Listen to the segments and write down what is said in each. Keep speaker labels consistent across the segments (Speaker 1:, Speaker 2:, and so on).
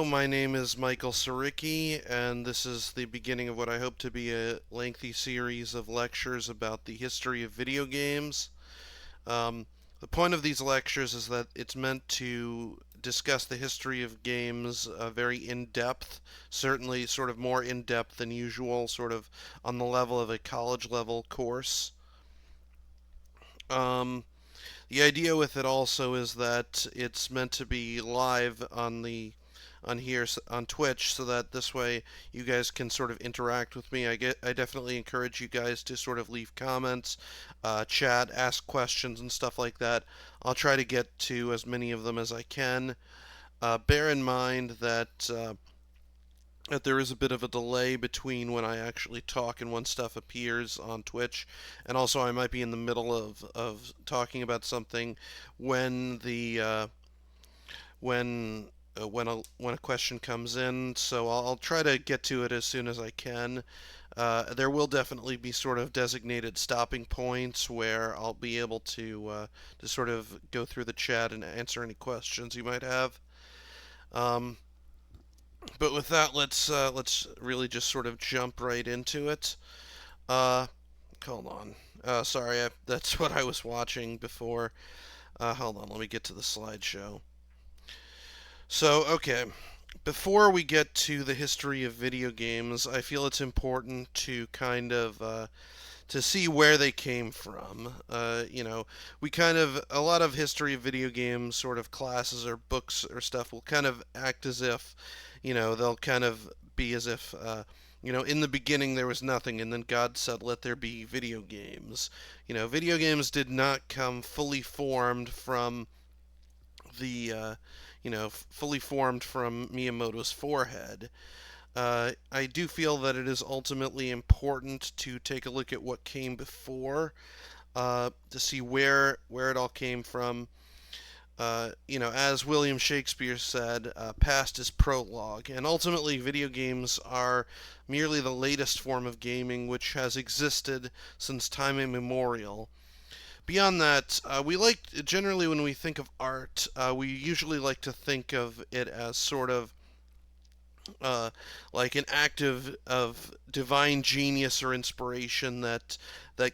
Speaker 1: my name is Michael Saricki, and this is the beginning of what I hope to be a lengthy series of lectures about the history of video games. Um, the point of these lectures is that it's meant to discuss the history of games very in depth, certainly sort of more in depth than usual, sort of on the level of a college level course. Um, the idea with it also is that it's meant to be live on Twitch, so that this way you guys can sort of interact with me. I definitely encourage you guys to sort of leave comments, chat, ask questions and stuff like that. I'll try to get to as many of them as I can. Bear in mind that there is a bit of a delay between when I actually talk and when stuff appears on Twitch, and also I might be in the middle of talking about something when the when a question comes in. So I'll try to get to it as soon as I can. There will definitely be sort of designated stopping points where I'll be able to sort of go through the chat and answer any questions you might have. Um, but with that, let's really just sort of jump right into it. Uh, Hold on. Sorry, that's what I was watching before. Hold on, let me get to the slideshow. So, okay, before we get to the history of video games, I feel it's important to kind of to see where they came from. We kind of a lot of history of video games, sort of classes or books or stuff, will kind of act as if, they'll kind of be as if. In the beginning there was nothing, and then God said, "Let there be video games." Video games did not come the, fully formed from Miyamoto's forehead. I do feel that it is ultimately important to take a look at what came before, to see where it all came from. As William Shakespeare said, past is prologue, and ultimately video games are merely the latest form of gaming which has existed since time immemorial. Beyond that, generally when we think of art, we usually like to think of it as sort of uh, like an act of divine genius or inspiration that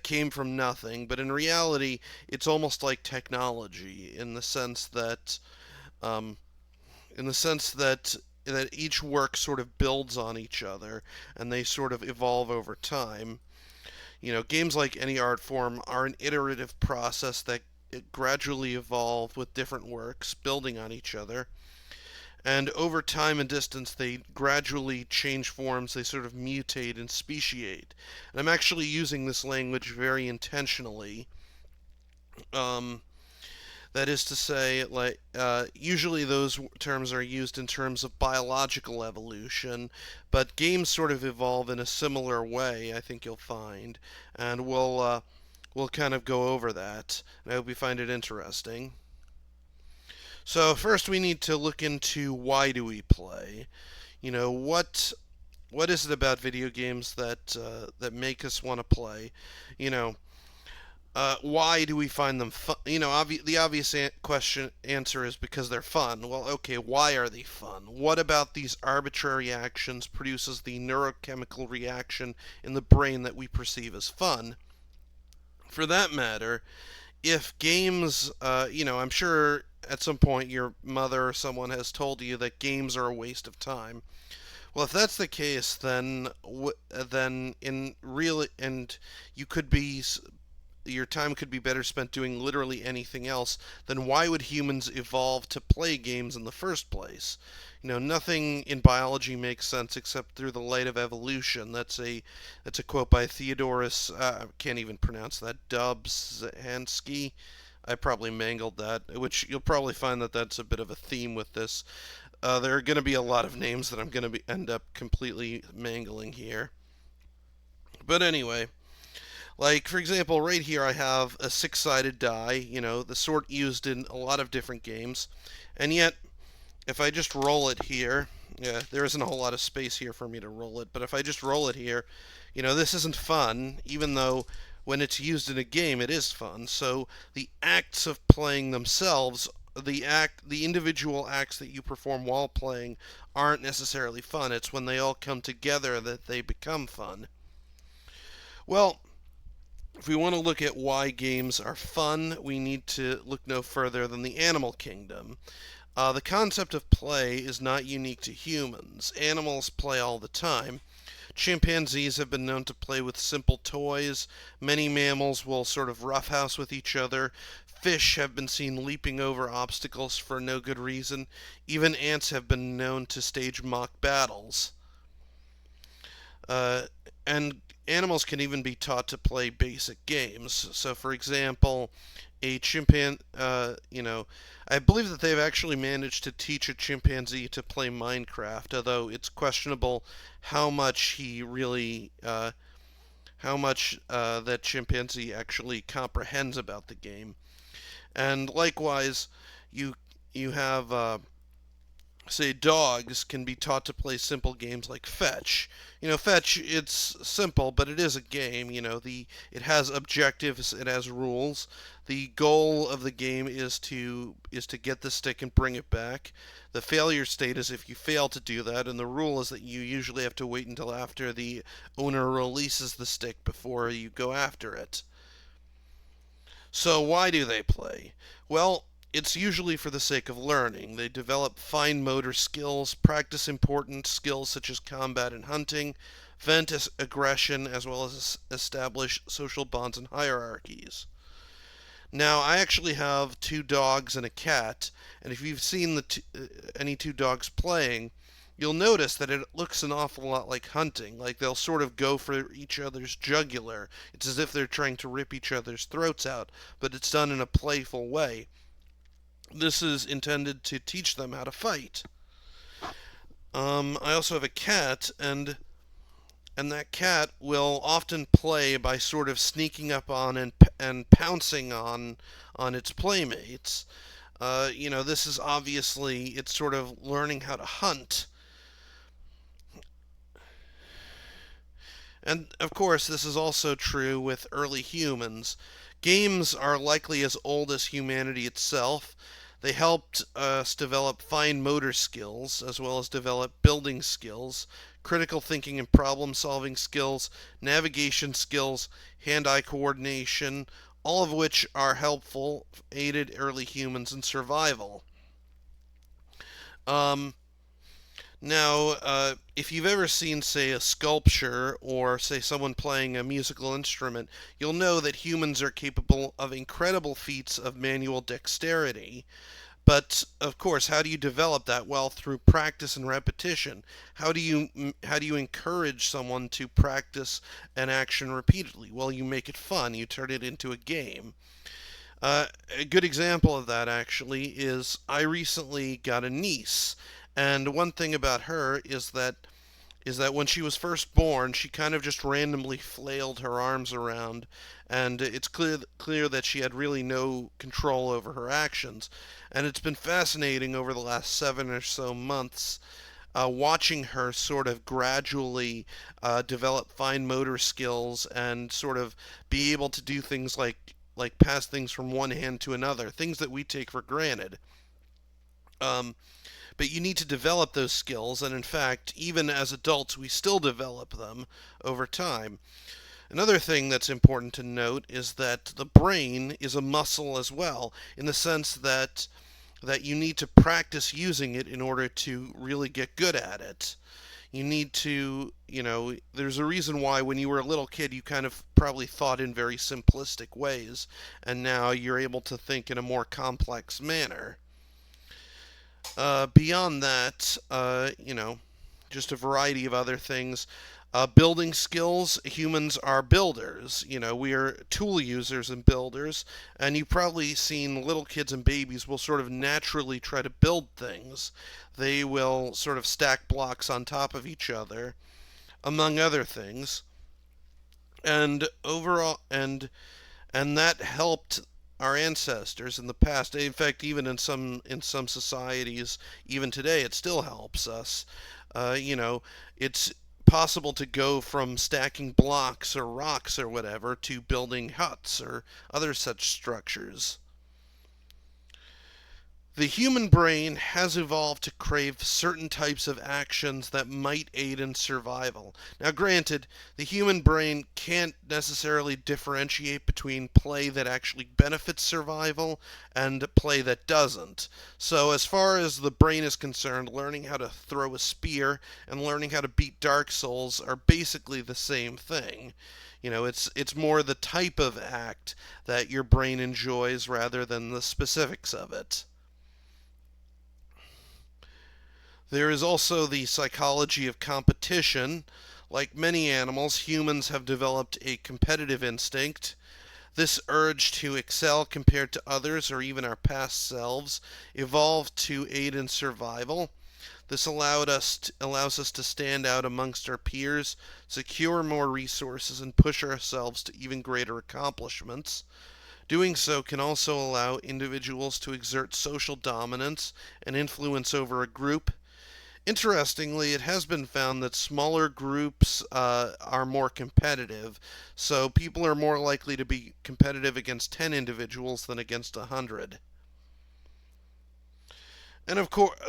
Speaker 1: came from nothing. But in reality, it's almost like technology um, in the sense that each work sort of builds on each other and they sort of evolve over time. Games like any art form are an iterative process that gradually evolve with different works building on each other. And over time and distance, they gradually change forms, they sort of mutate and speciate. And I'm actually using this language very intentionally. Um, that is to say, usually those terms are used in terms of biological evolution, but games sort of evolve in a similar way, I think you'll find. And we'll kind of go over that, and I hope you find it interesting. So first we need to look into why do we play. What is it about video games that make us want to play? You know, why do we find them fun? The obvious answer is because they're fun. Well, okay, why are they fun? What about these arbitrary actions produces the neurochemical reaction in the brain that we perceive as fun? For that matter, if games, I'm sure at some point your mother or someone has told you that games are a waste of time. Well, if that's the case, then in real and you could be your time could be better spent doing literally anything else, then why would humans evolve to play games in the first place? Nothing in biology makes sense except through the light of evolution. That's a quote by Theodorus. I can't even pronounce that. Dobzhansky. I probably mangled that, which you'll probably find that that's a bit of a theme with this. There are going to be a lot of names that I'm going to end up completely mangling here. But anyway, like, for example, right here I have a six-sided die, the sort used in a lot of different games. And yet, if I just roll it here, yeah, there isn't a whole lot of space here for me to roll it, but if I just roll it here, this isn't fun, even though when it's used in a game it is fun. So the acts of playing themselves the individual acts that you perform while playing aren't necessarily fun. It's when they all come together that they become fun. Well, if we want to look at why games are fun, we need to look no further than the animal kingdom. The concept of play is not unique to humans. Animals play all the time. Chimpanzees have been known to play with simple toys. Many mammals will sort of roughhouse with each other. Fish have been seen leaping over obstacles for no good reason. Even ants have been known to stage mock battles. Uh, and animals can even be taught to play basic games. So, for example, a chimpanzee, I believe that they've actually managed to teach a chimpanzee to play Minecraft, although it's questionable how much he really, how much that chimpanzee actually comprehends about the game. And likewise, you you have say dogs can be taught to play simple games like fetch. Fetch, it's simple, but it is a game. The it has objectives, it has rules. The goal of the game is to get the stick and bring it back. The failure state is if you fail to do that, and the rule is that you usually have to wait until after the owner releases the stick before you go after it. So why do they play? Well, it's usually for the sake of learning. They develop fine motor skills, practice important skills such as combat and hunting, vent aggression, as well as establish social bonds and hierarchies. Now, I actually have two dogs and a cat, and if you've seen any two dogs playing, you'll notice that it looks an awful lot like hunting. Like they'll sort of go for each other's jugular. It's as if they're trying to rip each other's throats out, but it's done in a playful way. This is intended to teach them how to fight. I also have a cat, and that cat will often play by sort of sneaking up on and pouncing on its playmates. This is obviously it's sort of learning how to hunt. And of course, this is also true with early humans. Games are likely as old as humanity itself. They helped us develop fine motor skills, as well as develop building skills, critical thinking and problem solving skills, navigation skills, hand eye coordination, all of which are helpful, aided early humans in survival. Um, Now, if you've ever seen, say, a sculpture or, say, someone playing a musical instrument, you'll know that humans are capable of incredible feats of manual dexterity. But of course, how do you develop that? Well, through practice and repetition. How do you encourage someone to practice an action repeatedly? Well, you make it fun. You turn it into a game. A good example of that actually is I recently got a niece, and one thing about her is that when she was first born, she kind of just randomly flailed her arms around, and it's clear that she had really no control over her actions. And it's been fascinating over the last 7 or so months, watching her sort of gradually develop fine motor skills and sort of be able to do things like pass things from one hand to another, things that we take for granted. Um, but you need to develop those skills, and in fact, even as adults, we still develop them over time. Another thing that's important to note is that the brain is a muscle as well, in the sense that you need to practice using it in order to really get good at it. You need to, there's a reason why when you were a little kid you kind of probably thought in very simplistic ways, and now you're able to think in a more complex manner. Beyond that, just a variety of other things. Building skills, humans are builders. We are tool users and builders, and you've probably seen little kids and babies will sort of naturally try to build things. They will sort of stack blocks on top of each other, among other things. And overall, and that helped our ancestors in the past. In fact, even in some societies, even today, it still helps us. It's possible to go from stacking blocks or rocks or whatever to building huts or other such structures. The human brain has evolved to crave certain types of actions that might aid in survival. Now, granted, the human brain can't necessarily differentiate between play that actually benefits survival and play that doesn't. So, as far as the brain is concerned, learning how to throw a spear and learning how to beat Dark Souls are basically the same thing. It's more the type of act that your brain enjoys rather than the specifics of it. There is also the psychology of competition. Like many animals, humans have developed a competitive instinct. This urge to excel compared to others or even our past selves evolved to aid in survival. This allows us to stand out amongst our peers, secure more resources, and push ourselves to even greater accomplishments. Doing so can also allow individuals to exert social dominance and influence over a group. Interestingly, it has been found that smaller groups are more competitive, so people are more likely to be competitive against 10 individuals than against 100. And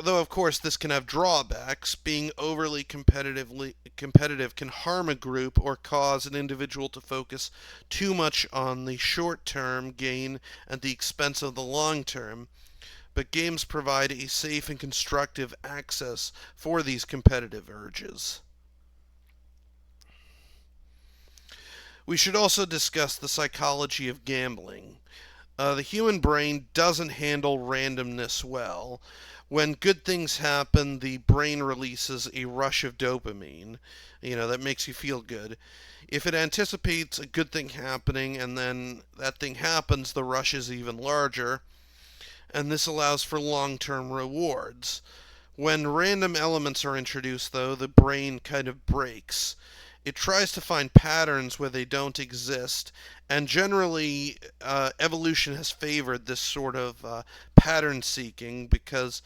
Speaker 1: though of course this can have drawbacks, being overly competitive can harm a group or cause an individual to focus too much on the short-term gain at the expense of the long-term. But games provide a safe and constructive access for these competitive urges. We should also discuss the psychology of gambling. The human brain doesn't handle randomness well. When good things happen, the brain releases a rush of dopamine, that makes you feel good. If it anticipates a good thing happening and then that thing happens, the rush is even larger, and this allows for long term rewards. When random elements are introduced, though, the brain kind of breaks. It tries to find patterns where they don't exist, and generally, evolution has favored this sort of pattern seeking because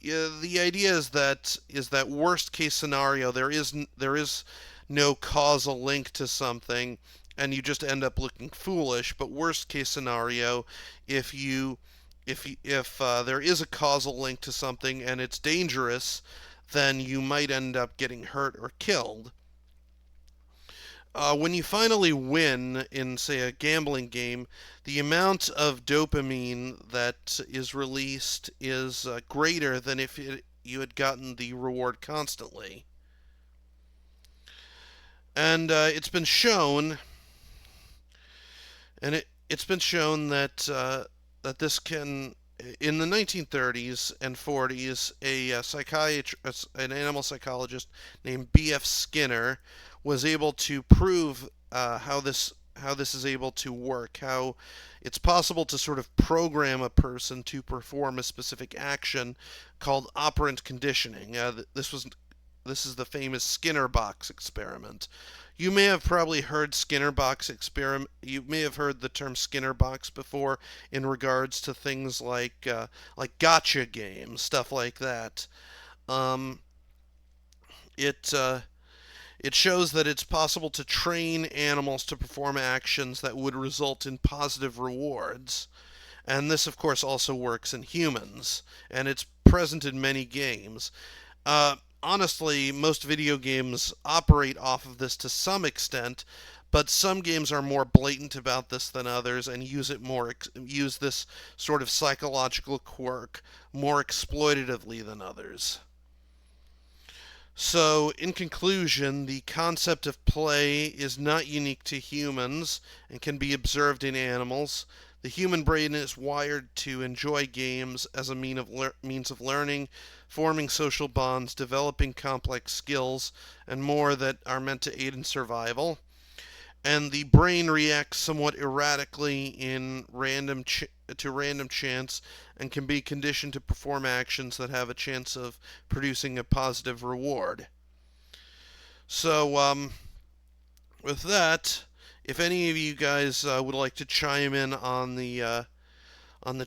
Speaker 1: the idea is that worst case scenario there is no causal link to something, and you just end up looking foolish. But worst case scenario, if you if there is a causal link to something and it's dangerous, then you might end up getting hurt or killed. When you finally win in, say, a gambling game, the amount of dopamine that is released is greater than if you had gotten the reward constantly. And it's been shown that this can, in the 1930s and 40s, an animal psychologist named B.F. Skinner was able to prove how this is able to work, how it's possible to sort of program a person to perform a specific action called operant conditioning. This is the famous Skinner box experiment. You may have probably heard Skinner box experiment. You may have heard the term Skinner box before in regards to things like gotcha games, stuff like that. Um, it it shows that it's possible to train animals to perform actions that would result in positive rewards. And this, of course, also works in humans, and it's present in many games. Honestly, most video games operate off of this to some extent, but some games are more blatant about this than others and use this sort of psychological quirk more exploitatively than others. So, in conclusion, the concept of play is not unique to humans and can be observed in animals. The human brain is wired to enjoy games as a means of learning, forming social bonds, developing complex skills, and more that are meant to aid in survival. And the brain reacts somewhat erratically to random chance and can be conditioned to perform actions that have a chance of producing a positive reward. So, with that, if any of you guys would like to chime in on the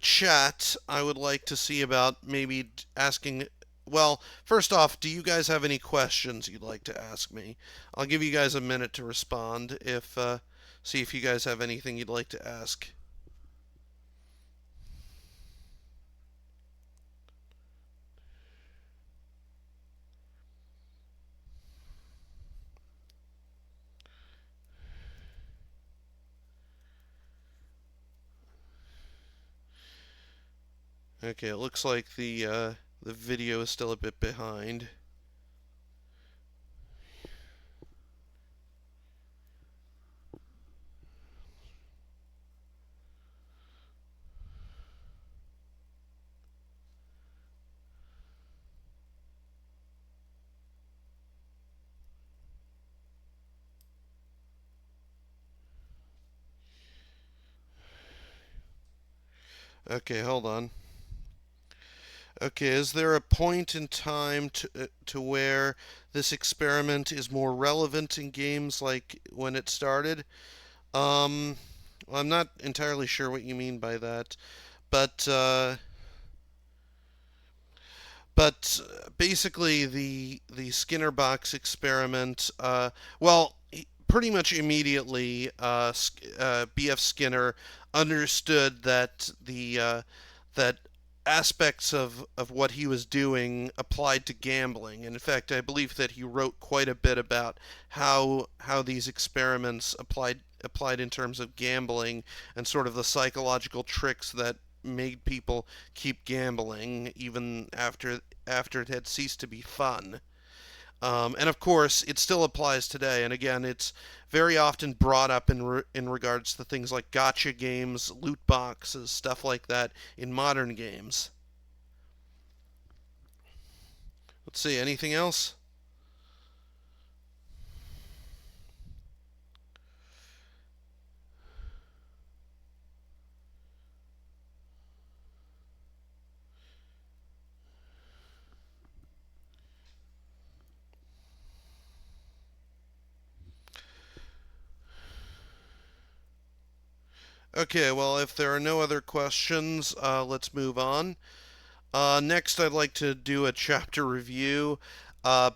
Speaker 1: chat, I would like to see about maybe asking. Well, first off, do you guys have any questions you'd like to ask me? I'll give you guys a minute to respond. If See if you guys have anything you'd like to ask. Okay, it looks like the video is still a bit behind. Okay, hold on. Okay, is there a point in time to where this experiment is more relevant in games like when it started? Um, well, I'm not entirely sure what you mean by that, but basically the Skinner box experiment. Well, pretty much immediately, B.F. Skinner understood that the that aspects of what he was doing applied to gambling. And in fact, I believe that he wrote quite a bit about how these experiments applied in terms of gambling and sort of the psychological tricks that made people keep gambling even after it had ceased to be fun. And of course, it still applies today. And again, it's very often brought up in regards to things like gotcha games, loot boxes, stuff like that in modern games. Let's see, anything else? Okay, well, if there are no other questions, let's move on. Next, I'd like to do a chapter review.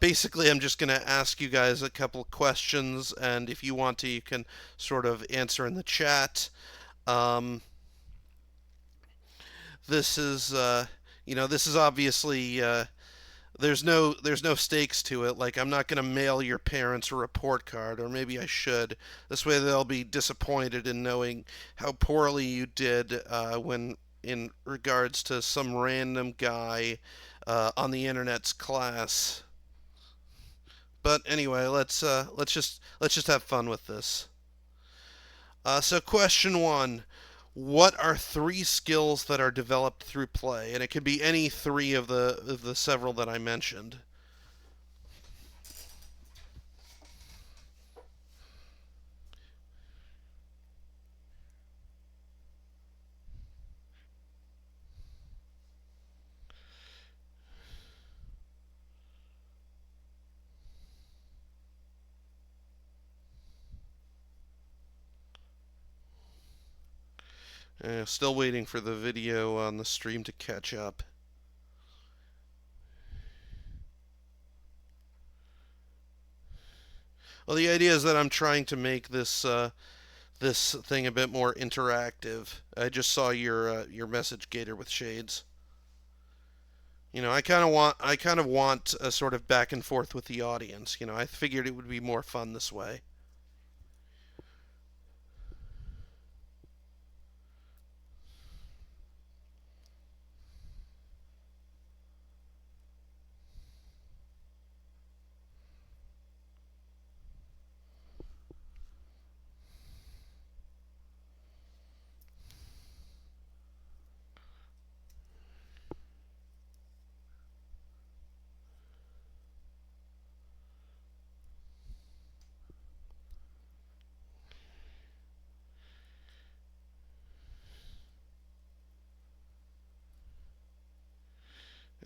Speaker 1: Basically, I'm just going to ask you guys a couple questions, and if you want to, you can sort of answer in the chat. Um, this is, this is obviously there's no stakes to it. Like I'm not going to mail your parents a report card, or maybe I should. This way they'll be disappointed in knowing how poorly you did when in regards to some random guy on the internet's class. But anyway, let's just have fun with this. So question one. What are three skills that are developed through play? And it could be any three of the several that I mentioned. Still waiting for the video on the stream to catch up. Well, the idea is that I'm trying to make this thing a bit more interactive. I just saw your message, Gator with shades. I kind of want a sort of back and forth with the audience. I figured it would be more fun this way.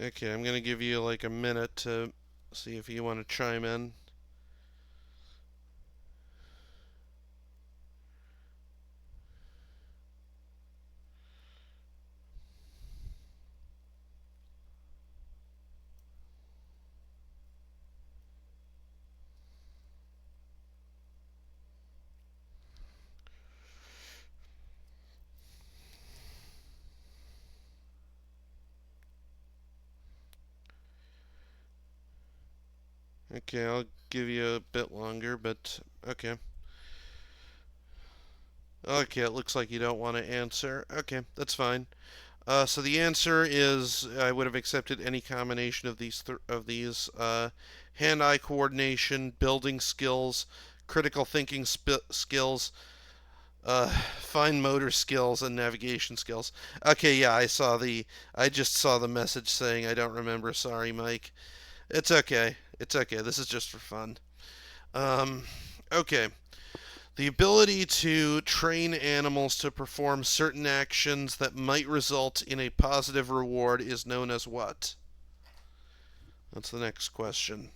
Speaker 1: Okay, I'm gonna give you like a minute to see if you want to chime in. Okay, I'll give you a bit longer, but okay. Okay, it looks like you don't want to answer. Okay, that's fine. So the answer is I would have accepted any combination of these hand-eye coordination, building skills, critical thinking skills, uh, fine motor skills, and navigation skills. Okay, yeah, I just saw the message saying I don't remember. Sorry, Mike. It's okay. It's okay. This is just for fun. Um, okay. The ability to train animals to perform certain actions that might result in a positive reward is known as what? That's the next question.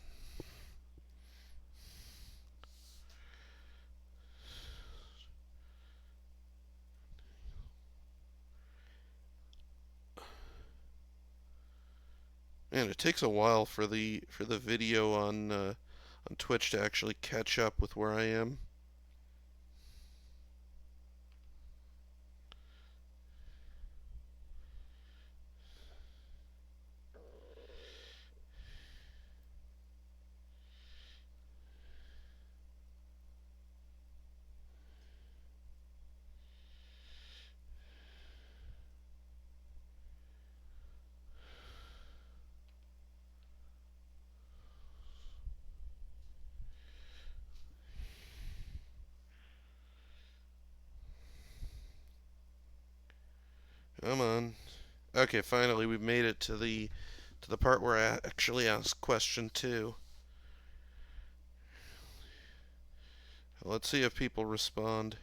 Speaker 1: Man, it takes a while for the video on Twitch to actually catch up with where I am. Come on. Okay, finally we've made it to the part where I actually ask question 2. Let's see if people respond.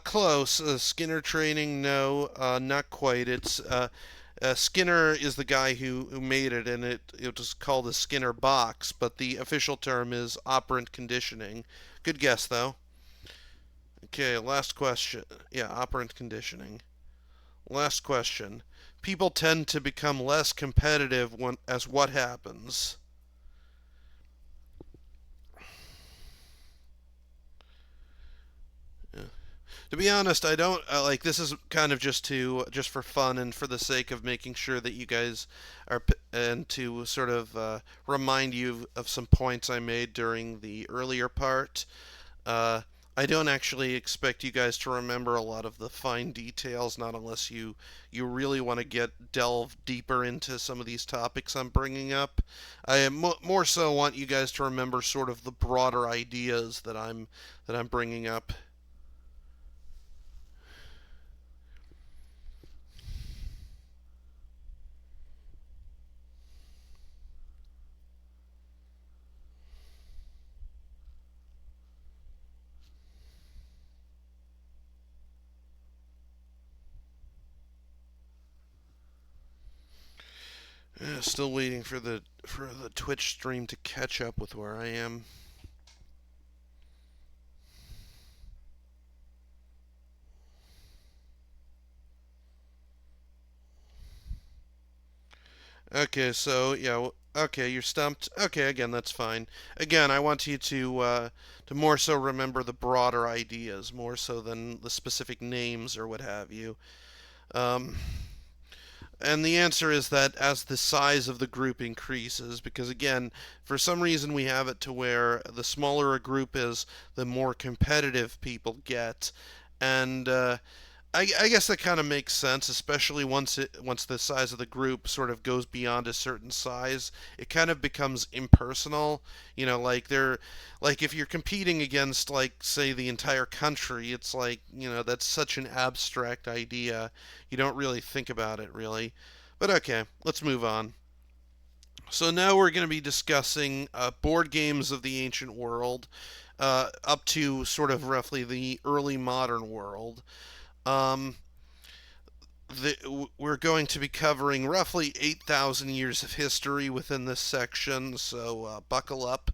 Speaker 1: Close. Skinner training, no, not quite. It's Skinner is the guy who made it, and it was called the Skinner box, but the official term is operant conditioning. Good guess, though. Okay, last question. Yeah, operant conditioning. Last question. People tend to become less competitive when as what happens? Yeah. To be honest, I don't like this is kind of just for fun and for the sake of making sure that you guys are and to sort of remind you of some points I made during the earlier part. Uh, I don't actually expect you guys to remember a lot of the fine details, not unless you really want to delve deeper into some of these topics I'm bringing up. More so want you guys to remember sort of the broader ideas that I'm bringing up. Still waiting for the Twitch stream to catch up with where I am. Okay, so yeah, okay, you're stumped. Okay, again, that's fine. Again, I want you to more so remember the broader ideas, more so than the specific names or what have you. Um, and the answer is that as the size of the group increases, because again, for some reason we have it to where the smaller a group is, the more competitive people get, and I guess that kind of makes sense, especially once the size of the group sort of goes beyond a certain size. It kind of becomes impersonal. Like if you're competing against like say the entire country, it's like that's such an abstract idea. You don't really think about it really. But okay, let's move on. So now we're going to be discussing board games of the ancient world, up to sort of roughly the early modern world. Um, we're going to be covering roughly 8,000 years of history within this section, so buckle up.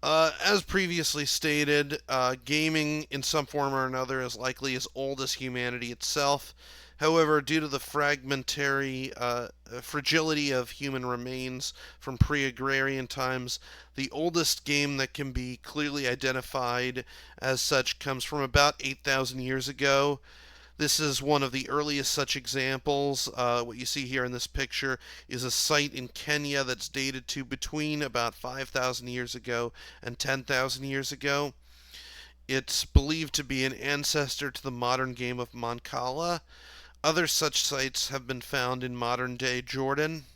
Speaker 1: As previously stated, gaming in some form or another is likely as old as humanity itself. However, due to the fragmentary fragility of human remains from pre agrarian times, the oldest game that can be clearly identified as such comes from about 8,000 years ago. This is one of the earliest such examples. What you see here in this picture is a site in Kenya that's dated to between about 5,000 years ago and 10,000 years ago. It's believed to be an ancestor to the modern game of Mancala. Other such sites have been found in modern day Jordan.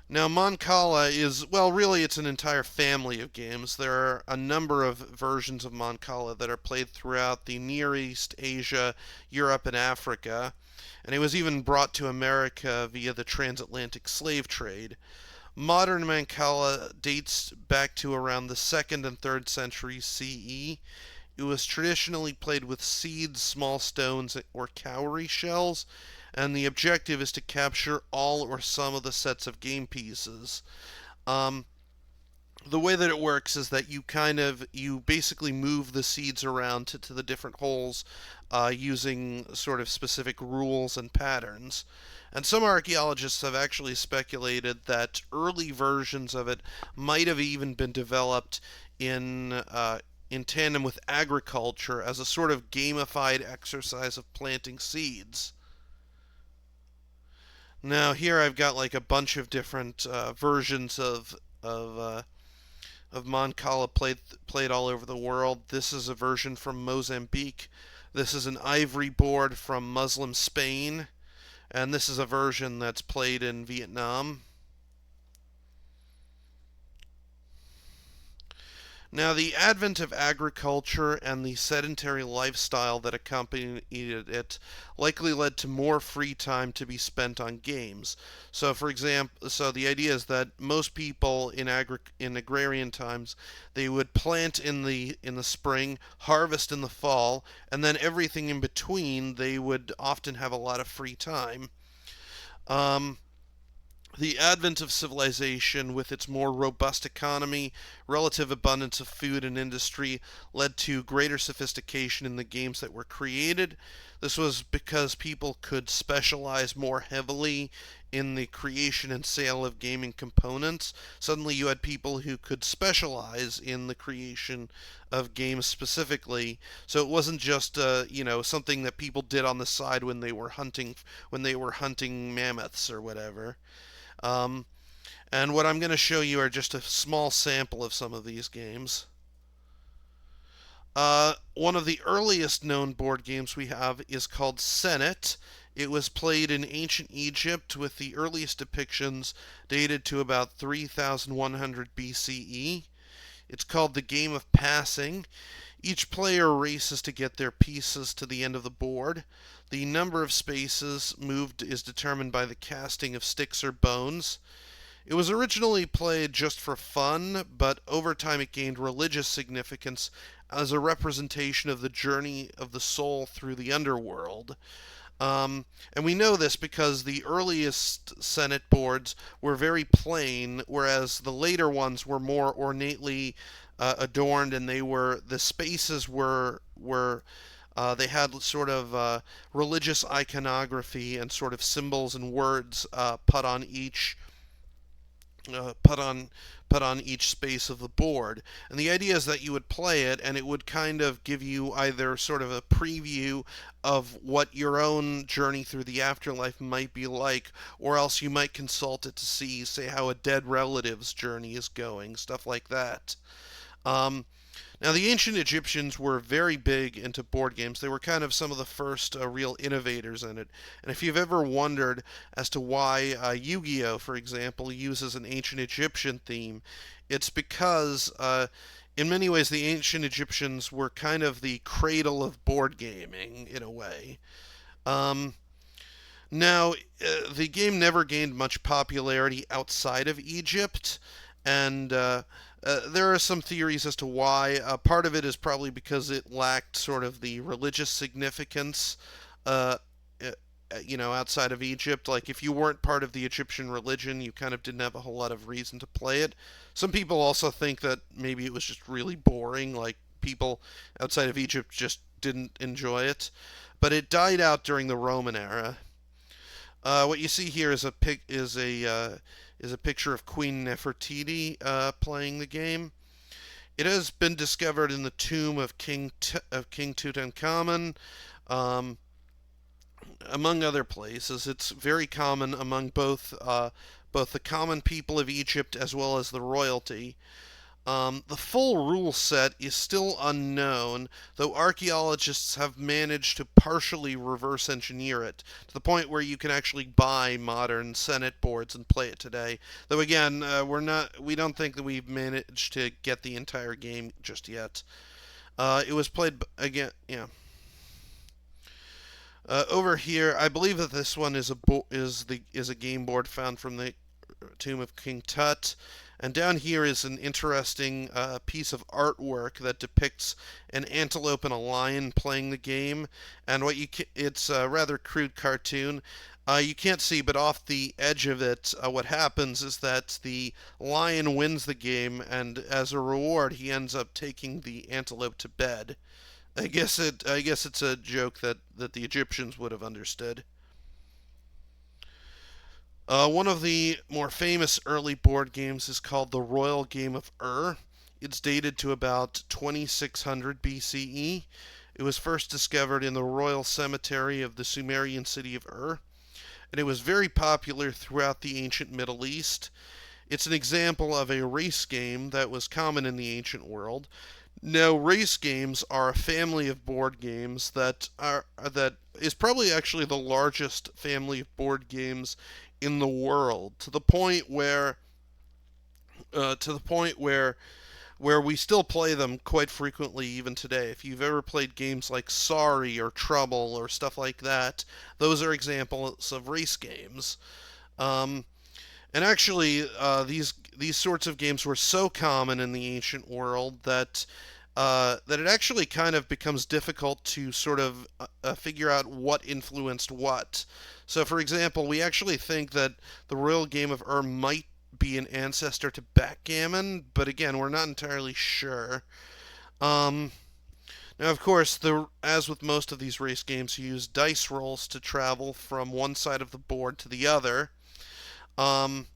Speaker 1: Now, Mancala is, well, really, it's an entire family of games. There are a number of versions of Mancala that are played throughout the Near East, Asia, Europe, and Africa. And it was even brought to America via the transatlantic slave trade. Modern Mancala dates back to around the 2nd and 3rd centuries CE. It was traditionally played with seeds, small stones, or cowrie shells, and the objective is to capture all or some of the sets of game pieces. Um, the way that it works is that you basically move the seeds around to the different holes using sort of specific rules and patterns. And some archaeologists have actually speculated that early versions of it might have even been developed in tandem with agriculture as a sort of gamified exercise of planting seeds. Now here I've got like a bunch of different versions of Mancala played all over the world. This is a version from Mozambique. This is an ivory board from Muslim Spain, and this is a version that's played in Vietnam. Now, the advent of agriculture and the sedentary lifestyle that accompanied it likely led to more free time to be spent on games. So, for example, the idea is that most people in agrarian times they would plant in the spring, harvest in the fall, and then everything in between they would often have a lot of free time. Um, the advent of civilization, with its more robust economy, relative abundance of food and industry, led to greater sophistication in the games that were created. This was because people could specialize more heavily in the creation and sale of gaming components. Suddenly, you had people who could specialize in the creation of games specifically. So it wasn't just something that people did on the side when they were hunting mammoths or whatever. Um, and what I'm going to show you are just a small sample of some of these games. One of the earliest known board games we have is called Senet. It was played in ancient Egypt with the earliest depictions dated to about 3100 BCE. It's called the game of passing. Each player races to get their pieces to the end of the board. The number of spaces moved is determined by the casting of sticks or bones. It was originally played just for fun, but over time it gained religious significance as a representation of the journey of the soul through the underworld. And we know this because the earliest Senate boards were very plain, whereas the later ones were more ornately adorned, and the spaces were they had sort of religious iconography and sort of symbols and words uh, put on put on each space of the board. And the idea is that you would play it and it would kind of give you either sort of a preview of what your own journey through the afterlife might be like, or else you might consult it to see, say, how a dead relative's journey is going, stuff like that. Um, Now, the ancient Egyptians were very big into board games. They were kind of some of the first real innovators in it. And if you've ever wondered as to why Yu Gi Oh!, for example, uses an ancient Egyptian theme, it's because, in many ways, the ancient Egyptians were kind of the cradle of board gaming, in a way. Um, the game never gained much popularity outside of Egypt, and there are some theories as to why. Part of it is probably because it lacked sort of the religious significance, uh, outside of Egypt. Like, if you weren't part of the Egyptian religion, you kind of didn't have a whole lot of reason to play it. Some people also think that maybe it was just really boring. Like, people outside of Egypt just didn't enjoy it, but it died out during the Roman era. What you see here is a picture of Queen Nefertiti playing the game. It has been discovered in the tomb of King Tutankhamun, um, among other places. It's very common among both the common people of Egypt as well as the royalty. The full rule set is still unknown, though archaeologists have managed to partially reverse engineer it to the point where you can actually buy modern Senate boards and play it today. Though again, we don't think that we've managed to get the entire game just yet. It was played again, yeah. Over here, I believe that this one is a game board found from the tomb of King Tut. And down here is an interesting piece of artwork that depicts an antelope and a lion playing the game. And it's a rather crude cartoon. You can't see, but off the edge of it, what happens is that the lion wins the game, and as a reward, he ends up taking the antelope to bed. I guess it's a joke that the Egyptians would have understood. One of the more famous early board games is called the Royal Game of Ur. It's dated to about 2600 BCE. It was first discovered in the royal cemetery of the Sumerian city of Ur, and it was very popular throughout the ancient Middle East. It's an example of a race game that was common in the ancient world. Now, race games are a family of board games that is probably actually the largest family of board games in the world, to the point where we still play them quite frequently even today. If you've ever played games like Sorry or Trouble or stuff like that, those are examples of race games. Um, and actually, these sorts of games were so common in the ancient world that it actually kind of becomes difficult to sort of figure out what influenced what. So, for example, we actually think that the Royal Game of Ur might be an ancestor to backgammon, but again, we're not entirely sure. Um, Now, of course, as with most of these race games, you use dice rolls to travel from one side of the board to the other. Um,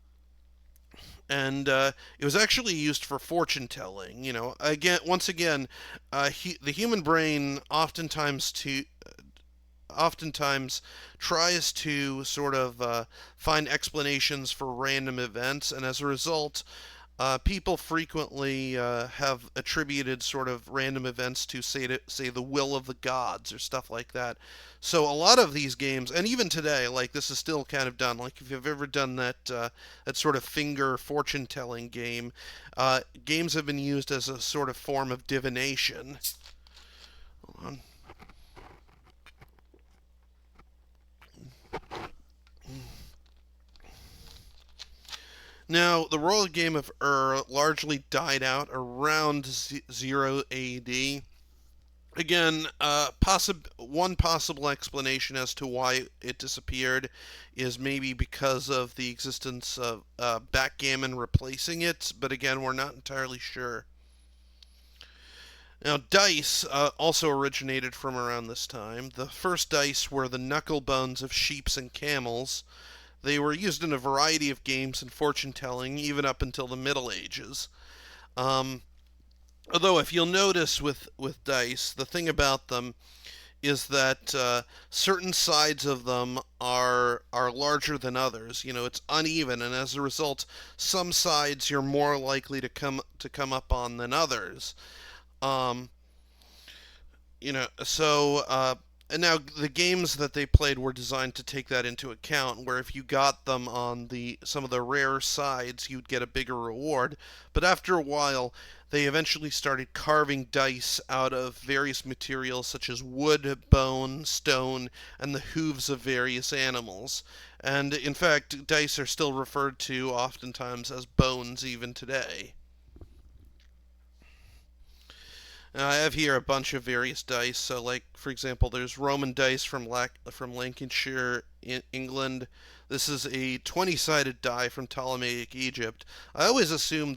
Speaker 1: and it was actually used for fortune telling. Once again, the human brain oftentimes tries to sort of find explanations for random events, and as a result, people frequently have attributed sort of random events to say the will of the gods or stuff like that. So a lot of these games, and even today, like this is still kind of done. Like if you've ever done that sort of finger fortune telling game, games have been used as a sort of form of divination. Hold on. Now, the royal game of Ur largely died out around 0 AD. Again, one possible explanation as to why it disappeared is maybe because of the existence of backgammon replacing it, but again, we're not entirely sure. Now, dice also originated from around this time. The first dice were the knuckle bones of sheep and camels. They were used in a variety of games and fortune telling, even up until the Middle Ages. Um, Although, if you'll notice with dice, the thing about them is that certain sides of them are larger than others. It's uneven, and as a result, some sides you're more likely to come up on than others. Um, and now the games that they played were designed to take that into account, where if you got them on some of the rare sides, you'd get a bigger reward. But after a while, they eventually started carving dice out of various materials such as wood, bone, stone, and the hooves of various animals. And in fact, dice are still referred to oftentimes as bones even today. Now, I have here a bunch of various dice. So, like for example, there's Roman dice from Lancashire, England. This is a 20-sided die from Ptolemaic Egypt. I always assumed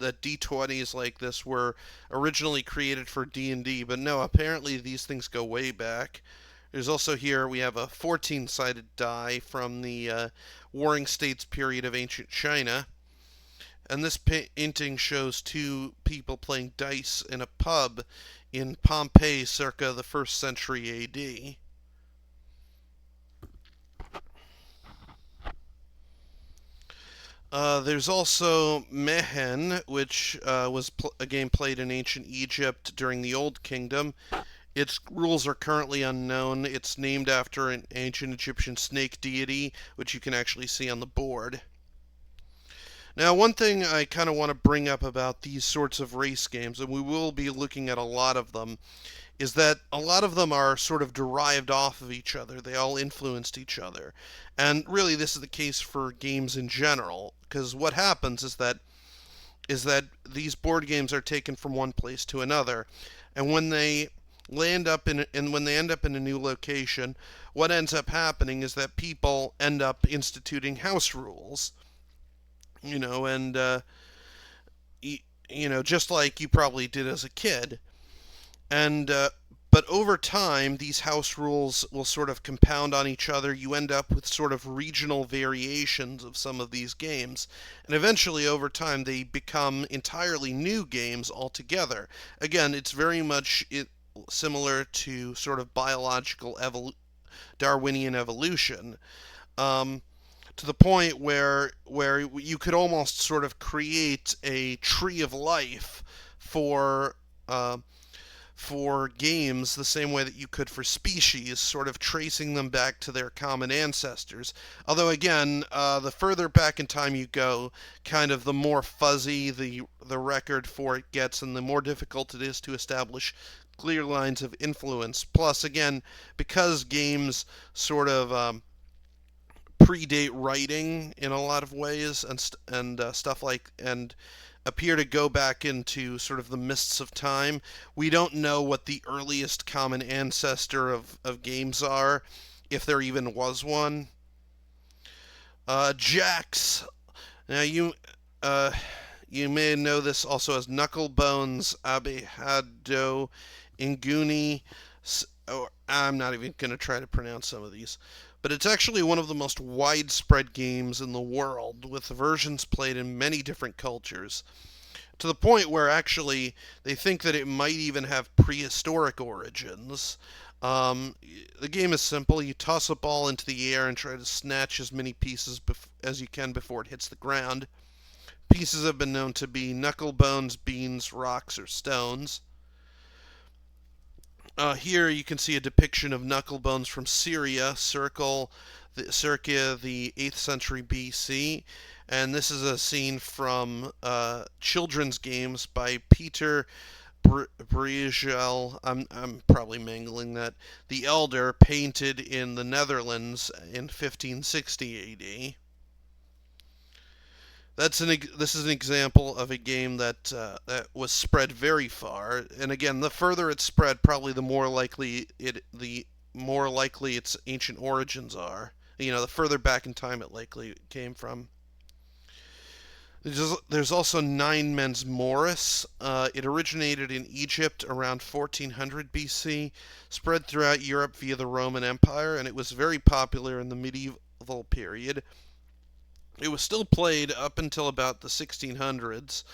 Speaker 1: that D20s like this were originally created for D&D, but no, apparently these things go way back. There's also here we have a 14-sided die from the Warring States period of ancient China. And this painting shows two people playing dice in a pub in Pompeii circa the 1st century AD. There's also Mehen, which was a game played in ancient Egypt during the Old Kingdom. Its rules are currently unknown. It's named after an ancient Egyptian snake deity, which you can actually see on the board. Now, one thing I kind of want to bring up about these sorts of race games, and we will be looking at a lot of them, is that a lot of them are sort of derived off of each other. They all influenced each other. And really, this is the case for games in general, because what happens is that these board games are taken from one place to another, and when they when they end up in a new location, what ends up happening is that people end up instituting house rules, and just like you probably did as a kid. And but over time, these house rules will sort of compound on each other. You end up with sort of regional variations of some of these games, and eventually, over time, they become entirely new games altogether. Again, it's very much similar to sort of biological Darwinian evolution. Um, to the point where you could almost sort of create a tree of life for uh, for games the same way that you could for species, sort of tracing them back to their common ancestors. Although again, the further back in time you go, kind of the more fuzzy the record for it gets, and the more difficult it is to establish clear lines of influence. Plus, again, because games sort of predate writing in a lot of ways, and stuff like and appear to go back into sort of the mists of time. We don't know what the earliest common ancestor of games are, if there even was one. Jacks. Now uh, you may know this also as Knucklebones, Abehado, Inguni. Or I'm not even going to try to pronounce some of these. But it's actually one of the most widespread games in the world, with versions played in many different cultures, to the point where actually they think that it might even have prehistoric origins. The game is simple. You toss a ball into the air and try to snatch as many pieces as you can before it hits the ground. Pieces have been known to be knuckle bones, beans, rocks, or stones. Here you can see a depiction of knuckle bones from Syria, circa the 8th century BC. And this is a scene from children's games by Peter Bruegel. I'm probably mangling that. The Elder, painted in the Netherlands in 1560 AD. This is an example of a game that was spread very far, and again, the further it's spread, probably the more likely its ancient origins are. The further back in time it likely came from. There's also Nine Men's Morris. It originated in Egypt around 1400 BC, spread throughout Europe via the Roman Empire, and it was very popular in the medieval period. It was still played up until about the 1600s,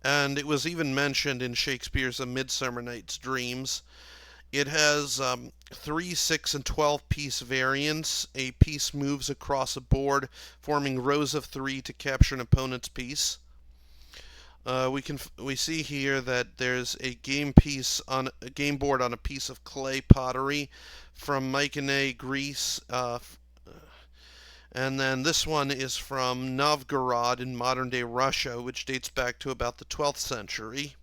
Speaker 1: and it was even mentioned in Shakespeare's A Midsummer Night's Dreams. It has 3, 6, and 12 piece variants. A piece moves across a board, forming rows of 3 to capture an opponent's piece. We see here that there's a game board on a piece of clay pottery from Mycenae, Greece. And then this one is from Novgorod in modern day Russia, which dates back to about the 12th century.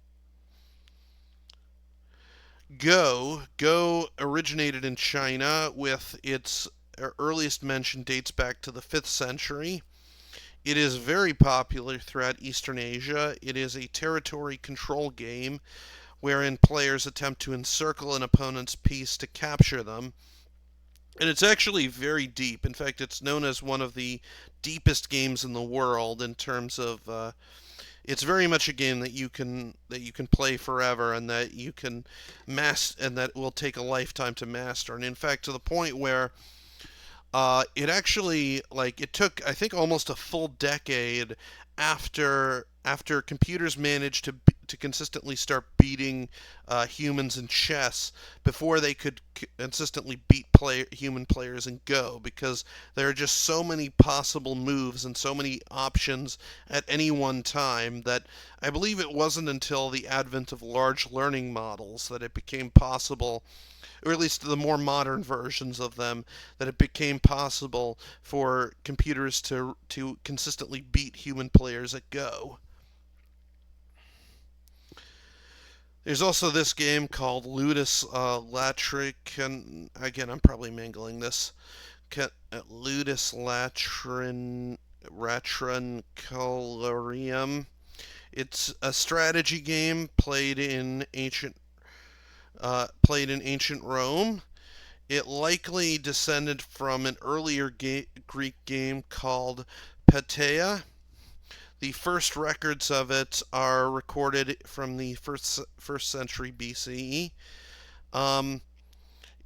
Speaker 1: Go originated in China, with its earliest mention dates back to the 5th century. It is very popular throughout Eastern Asia. It is a territory control game wherein players attempt to encircle an opponent's piece to capture them. And it's actually very deep. In fact, it's known as one of the deepest games in the world in terms of It's very much a game that you can play forever and that you can master and that will take a lifetime to master. And in fact, to the point where it actually it took I think almost a full decade after computers managed to consistently start beating humans in chess before they could consistently beat human players in Go, because there are just so many possible moves and so many options at any one time that I believe it wasn't until the advent of large learning models that it became possible, or at least the more modern versions of them, that it became possible for computers to consistently beat human players at Go. There's also this game called Ludus Latric, and again, I'm probably mangling this. Ludus Latruncularium. It's a strategy game played in ancient Rome. It likely descended from an earlier Greek game called Petea. The first records of it are recorded from the first century BCE. Um,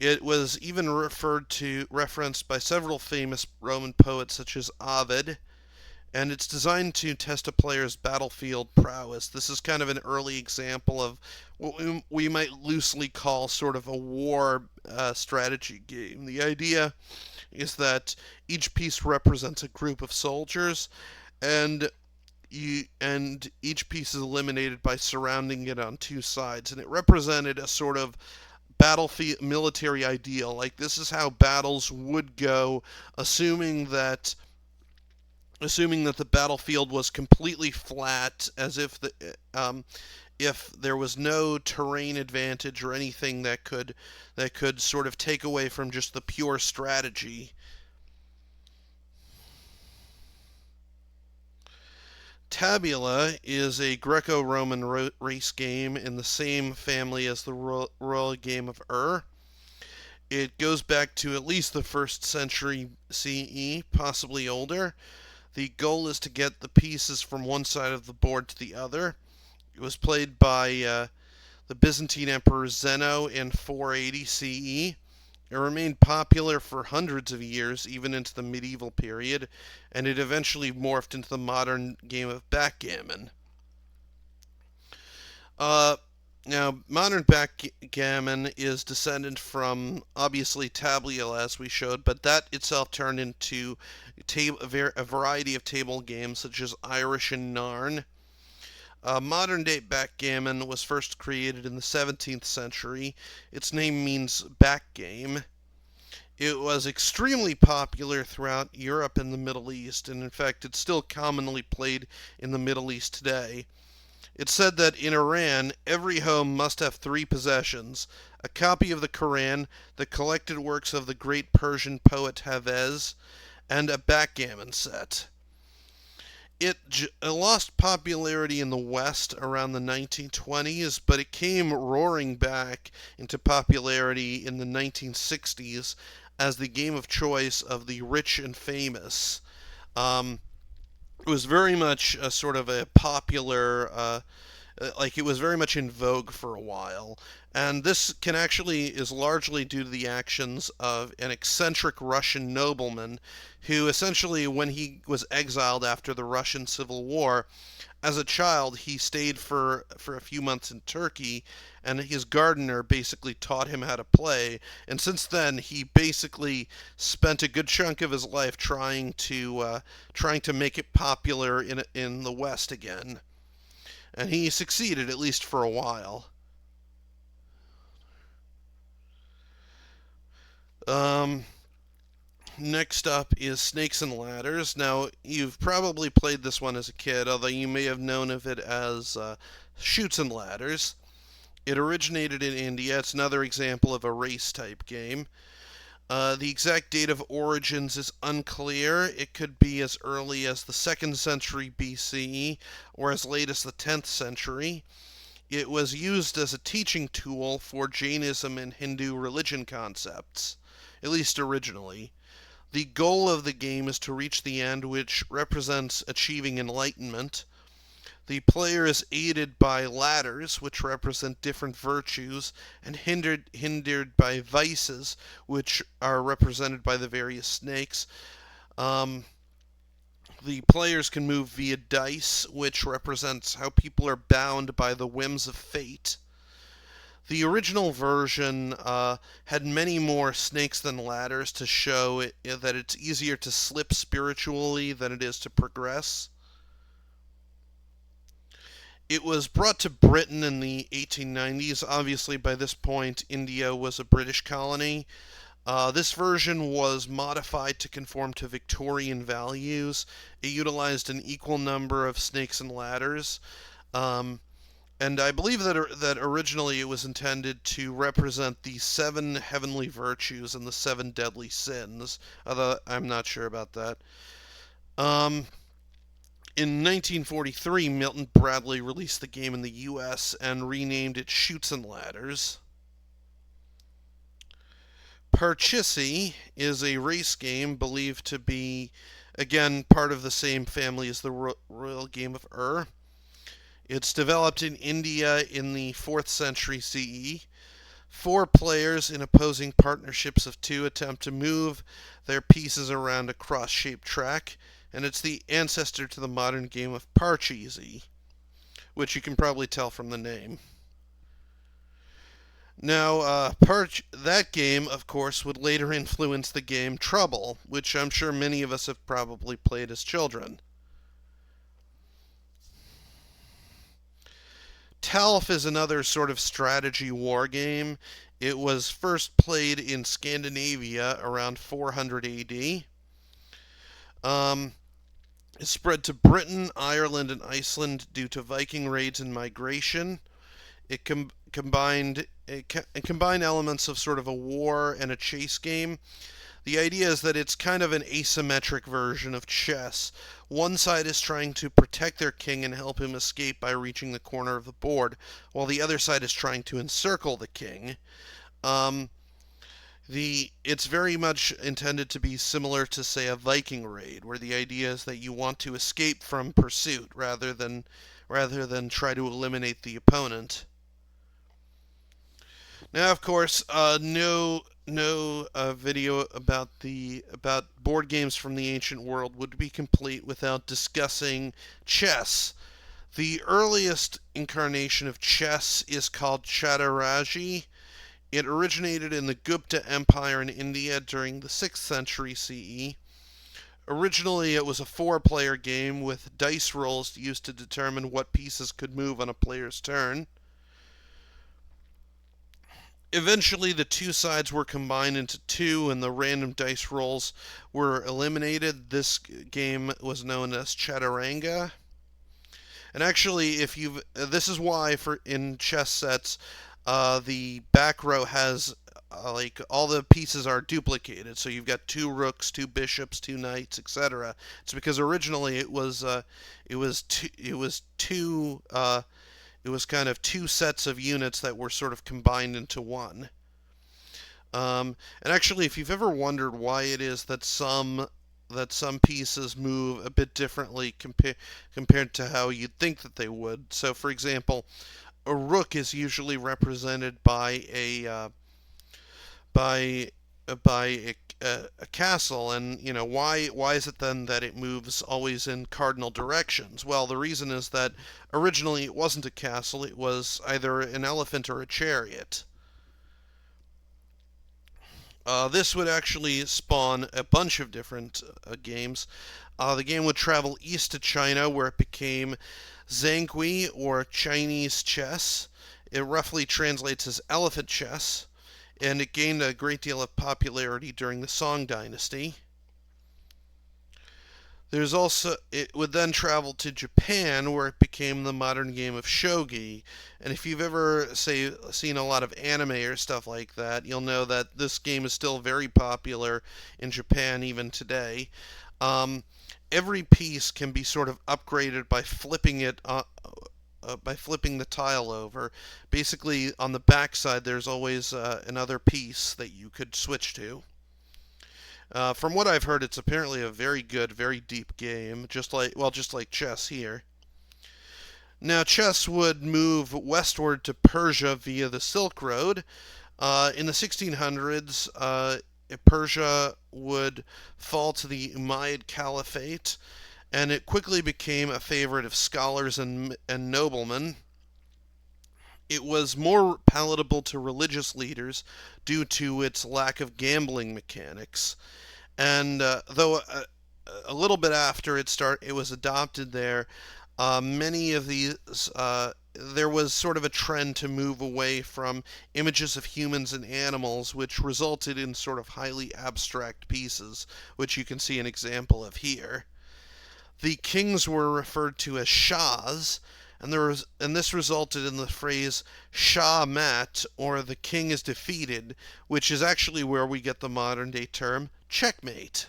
Speaker 1: it was even referenced by several famous Roman poets such as Ovid, and it's designed to test a player's battlefield prowess. This is kind of an early example of what we might loosely call sort of a war strategy game. The idea is that each piece represents a group of soldiers, and each piece is eliminated by surrounding it on two sides, and it represented a sort of battlefield military ideal. Like, this is how battles would go, assuming that the battlefield was completely flat, as if there was no terrain advantage or anything that could sort of take away from just the pure strategy. Tabula is a Greco-Roman race game in the same family as the royal game of It goes back to at least the first century CE, possibly older. The goal is to get the pieces from one side of the board to the other. It was played by the Byzantine Emperor Zeno in 480 CE. It remained popular for hundreds of years, even into the medieval period, and it eventually morphed into the modern game of backgammon. Uh, Now, modern backgammon is descended from, obviously, tableau, as we showed, but that itself turned into a variety of table games such as Irish and Narn. Modern day backgammon was first created in the 17th century. Its name means backgame. It was extremely popular throughout Europe and the Middle East, and in fact, it's still commonly played in the Middle East today. It's said that in Iran, every home must have three possessions: a copy of the Koran, the collected works of the great Persian poet Hafez, and a backgammon set. It lost popularity in the West around the 1920s, but it came roaring back into popularity in the 1960s as the game of choice of the rich and famous. Um, it was very much a sort of a popular like, it was very much in vogue for a while. And this can actually is largely due to the actions of an eccentric Russian nobleman who essentially, when he was exiled after the Russian Civil War, as a child, he stayed for a few months in Turkey, and his gardener basically taught him how to play. And since then, he basically spent a good chunk of his life trying to make it popular in the West again. And he succeeded, at least for a while. Um, Next up is Snakes and Ladders. Now, you've probably played this one as a kid, although you may have known of it as Shoots and Ladders. It originated in India. It's another example of a race type game. The exact date of origins is unclear. It could be as early as the 2nd century BCE or as late as the 10th century. It was used as a teaching tool for Jainism and Hindu religion concepts, at least originally. The goal of the game is to reach the end, which represents achieving enlightenment. The player is aided by ladders, which represent different virtues, and hindered by vices, which are represented by the various snakes. Um, the players can move via dice, which represents how people are bound by the whims of fate. The original version had many more snakes than ladders to show that it's easier to slip spiritually than it is to progress. It was brought to Britain in the 1890s. Obviously, by this point, India was a British colony. This version was modified to conform to Victorian values. It utilized an equal number of snakes and ladders. Um, and I believe that originally it was intended to represent the seven heavenly virtues and the seven deadly sins. Although I'm not sure about that. Um, in 1943, Milton Bradley released the game in the U.S. and renamed it Chutes and Ladders. Parcheesi is a race game believed to be, again, part of the same family as the royal game of Ur. It's developed in India in the 4th century CE. Four players in opposing partnerships of two attempt to move their pieces around a cross-shaped track, and it's the ancestor to the modern game of Parcheesi, which you can probably tell from the name. Now, that game, of course, would later influence the game Trouble, which I'm sure many of us have probably played as children. Telf is another sort of strategy war game. It was first played in Scandinavia around 400 AD. Um, it spread to Britain, Ireland, and Iceland due to Viking raids and migration. It combined elements of sort of a war and a chase game. The idea is that it's kind of an asymmetric version of chess. One side is trying to protect their king and help him escape by reaching the corner of the board, while the other side is trying to encircle the king. Um, it's very much intended to be similar to, say, a Viking raid, where the idea is that you want to escape from pursuit rather than try to eliminate the opponent. Now, of course, no video about board games from the ancient world would be complete without discussing chess. The earliest incarnation of chess is called Chaturanga. It originated in the Gupta Empire in India during the 6th century CE. Originally, it was a four-player game with dice rolls used to determine what pieces could move on a player's turn. Eventually, the two sides were combined into two, and the random dice rolls were eliminated. This game was known as Chaturanga. And actually, if you've this is why for in chess sets, the back row has like all the pieces are duplicated. So you've got two rooks, two bishops, two knights, etc. It's because originally it was kind of two sets of units that were sort of combined into one. And actually, if you've ever wondered why it is that some pieces move a bit differently compared to how you'd think that they would. So, for example, a rook is usually represented by by a castle, and why is it then that it moves always in cardinal directions? Well, the reason is that originally it wasn't a castle; it was either an elephant or a chariot. This would actually spawn a bunch of different games. The game would travel east to China, where it became Zhangui, or Chinese chess. It roughly translates as elephant chess, and it gained a great deal of popularity during the Song dynasty. It would then travel to Japan, where it became the modern game of shogi. And if you've ever seen a lot of anime or stuff like that, you'll know that this game is still very popular in Japan even today. Um, every piece can be sort of upgraded by flipping the tile over. Basically, on the back side, there's always another piece that you could switch to. From what I've heard, it's apparently a very good, very deep game, just like chess here. Now, chess would move westward to Persia via the Silk Road. In the 1600s, Persia would fall to the Umayyad Caliphate, and it quickly became a favorite of scholars and noblemen. It was more palatable to religious leaders due to its lack of gambling mechanics. And though a little bit after it was adopted there, many of these there was sort of a trend to move away from images of humans and animals, which resulted in sort of highly abstract pieces, which you can see an example of here. The kings were referred to as shahs, and this resulted in the phrase Shah mat, or the king is defeated, which is actually where we get the modern day term checkmate.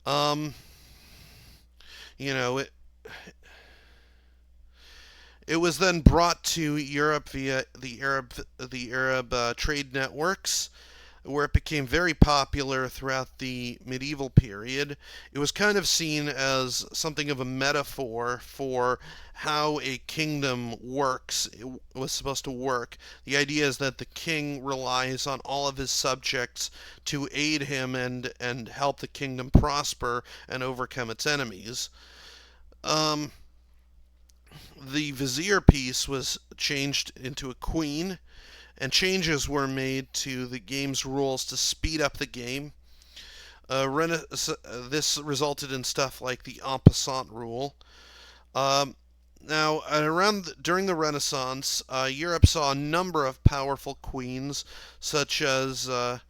Speaker 1: Um, you know, it was then brought to Europe via the Arab trade networks, where it became very popular throughout the medieval period. It was kind of seen as something of a metaphor for how a kingdom works. It was supposed to work. The idea is that the king relies on all of his subjects to aid him and help the kingdom prosper and overcome its enemies. Um, the vizier piece was changed into a queen, and changes were made to the game's rules to speed up the game. This resulted in stuff like the en passant rule. Um, Now, during the Renaissance, Europe saw a number of powerful queens, such as what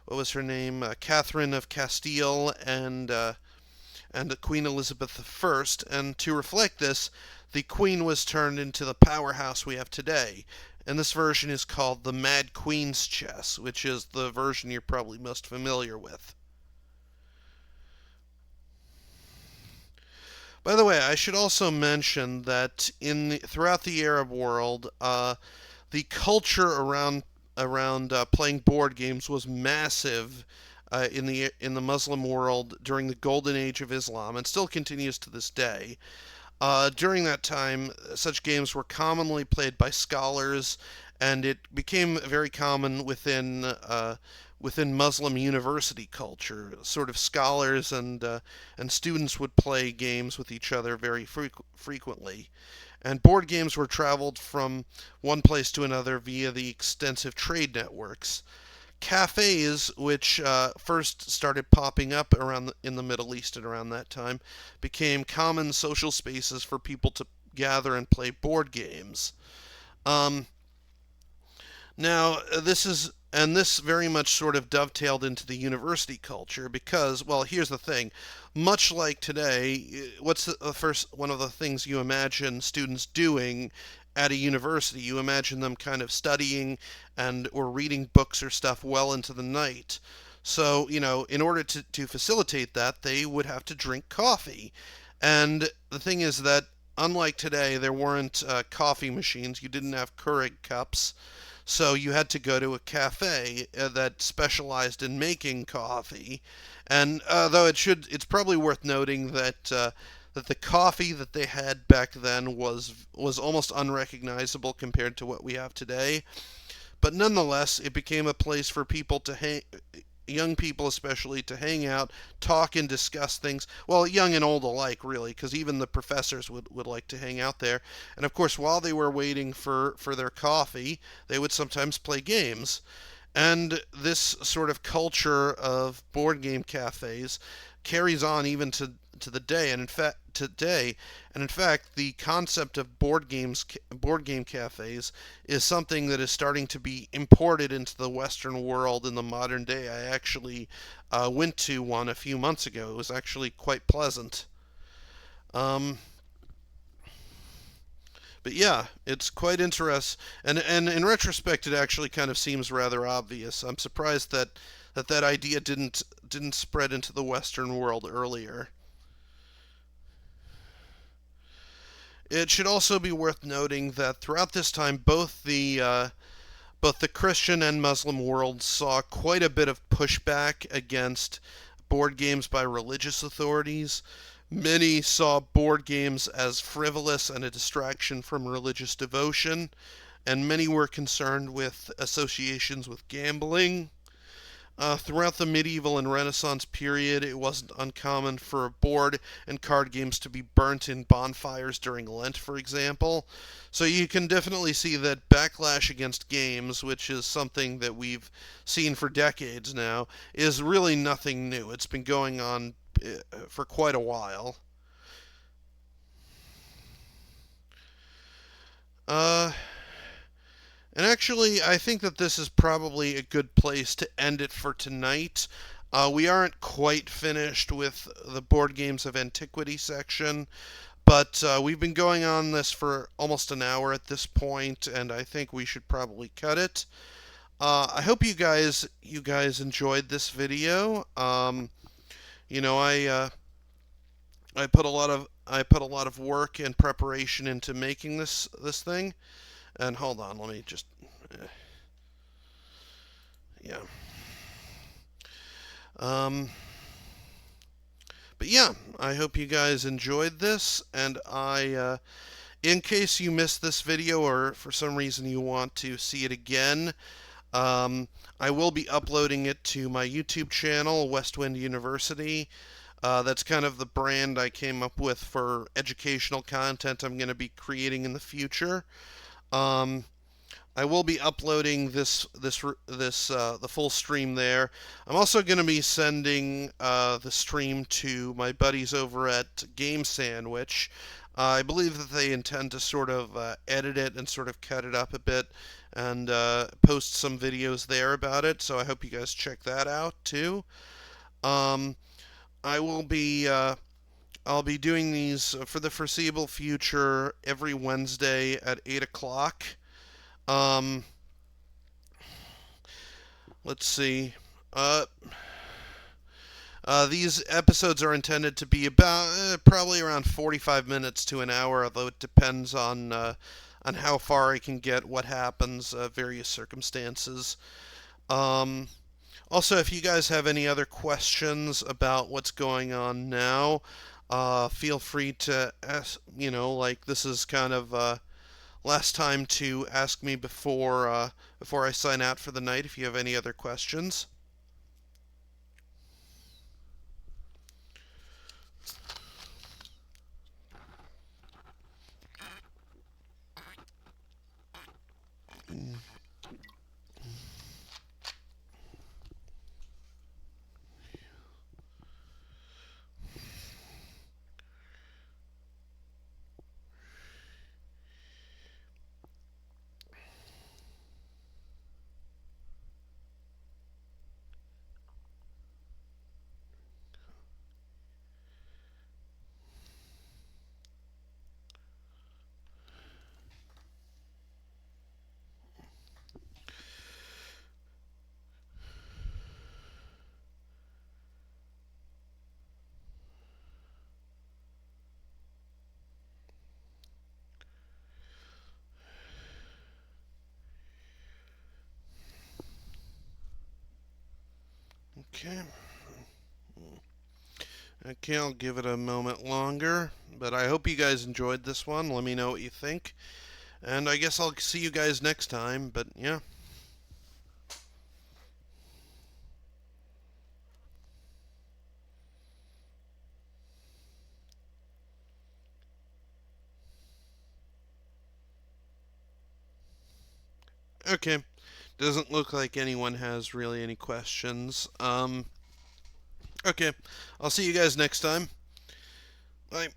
Speaker 1: was her name, Catherine of Castile, and Queen Elizabeth I. And to reflect this, the Queen was turned into the powerhouse we have today. And this version is called the Mad Queen's Chess, which is the version you're probably most familiar with. By the way, I should also mention that throughout the Arab world, the culture around playing board games was massive in the Muslim world during the golden age of Islam, and still continues to this day. During that time, such games were commonly played by scholars, and it became very common within Muslim university culture. Sort of scholars and students would play games with each other very frequently. And board games were traveled from one place to another via the extensive trade networks. Cafes, which first started popping up in the Middle East at around that time, became common social spaces for people to gather and play board games. Um, Now, this very much sort of dovetailed into the university culture because, well, here's the thing. Much like today, what's the first one of the things you imagine students doing at a university? You imagine them kind of studying and or reading books or stuff well into the night. So, in order to facilitate that, they would have to drink coffee. And the thing is that unlike today, there weren't coffee machines. You didn't have Keurig cups. So you had to go to a cafe that specialized in making coffee. And though it's probably worth noting that the coffee that they had back then was almost unrecognizable compared to what we have today. But nonetheless, it became a place for people to young people especially, to hang out, talk, and discuss things. Well, young and old alike, really, because even the professors would like to hang out there. And of course, while they were waiting for their coffee, they would sometimes play games. And this sort of culture of board game cafes carries on even to the day, and in fact today, and in fact, the concept of board game cafes, is something that is starting to be imported into the Western world in the modern day. I actually went to one a few months ago. It was actually quite pleasant. Um, but yeah, it's quite interesting, and in retrospect, it actually kind of seems rather obvious. I'm surprised that idea didn't spread into the Western world earlier. It should also be worth noting that throughout this time, both the Christian and Muslim worlds saw quite a bit of pushback against board games by religious authorities. Many saw board games as frivolous and a distraction from religious devotion, and many were concerned with associations with gambling. Throughout the medieval and Renaissance period, it wasn't uncommon for board and card games to be burnt in bonfires during Lent, for example. So you can definitely see that backlash against games, which is something that we've seen for decades now, is really nothing new. It's been going on for quite a while. Uh, And actually, I think that this is probably a good place to end it for tonight. We aren't quite finished with the board games of antiquity section, but we've been going on this for almost an hour at this point, and I think we should probably cut it. I hope you guys enjoyed this video. You know, I put a lot of work and preparation into making this thing. And hold on, let me just yeah. Um, but yeah, I hope you guys enjoyed this, and in case you missed this video or for some reason you want to see it again, um, I will be uploading it to my YouTube channel, Westwind University. That's kind of the brand I came up with for educational content I'm going to be creating in the future. Um, I will be uploading the full stream there. I'm also going to be sending the stream to my buddies over at Game Sandwich. I believe that they intend to sort of edit it and sort of cut it up a bit and post some videos there about it. So I hope you guys check that out too. Um, I will be I'll be doing these for the foreseeable future every Wednesday at 8 o'clock. Um, let's see. Uh, these episodes are intended to be about probably around 45 minutes to an hour, although it depends on how far I can get, what happens, various circumstances. Um, Also, if you guys have any other questions about what's going on now, feel free to ask. Like this is kind of last time to ask me before I sign out for the night. If you have any other questions. Okay. Okay, I'll give it a moment longer. But I hope you guys enjoyed this one. Let me know what you think. And I guess I'll see you guys next time. But yeah. Okay. Doesn't look like anyone has really any questions. Okay. I'll see you guys next time. Bye.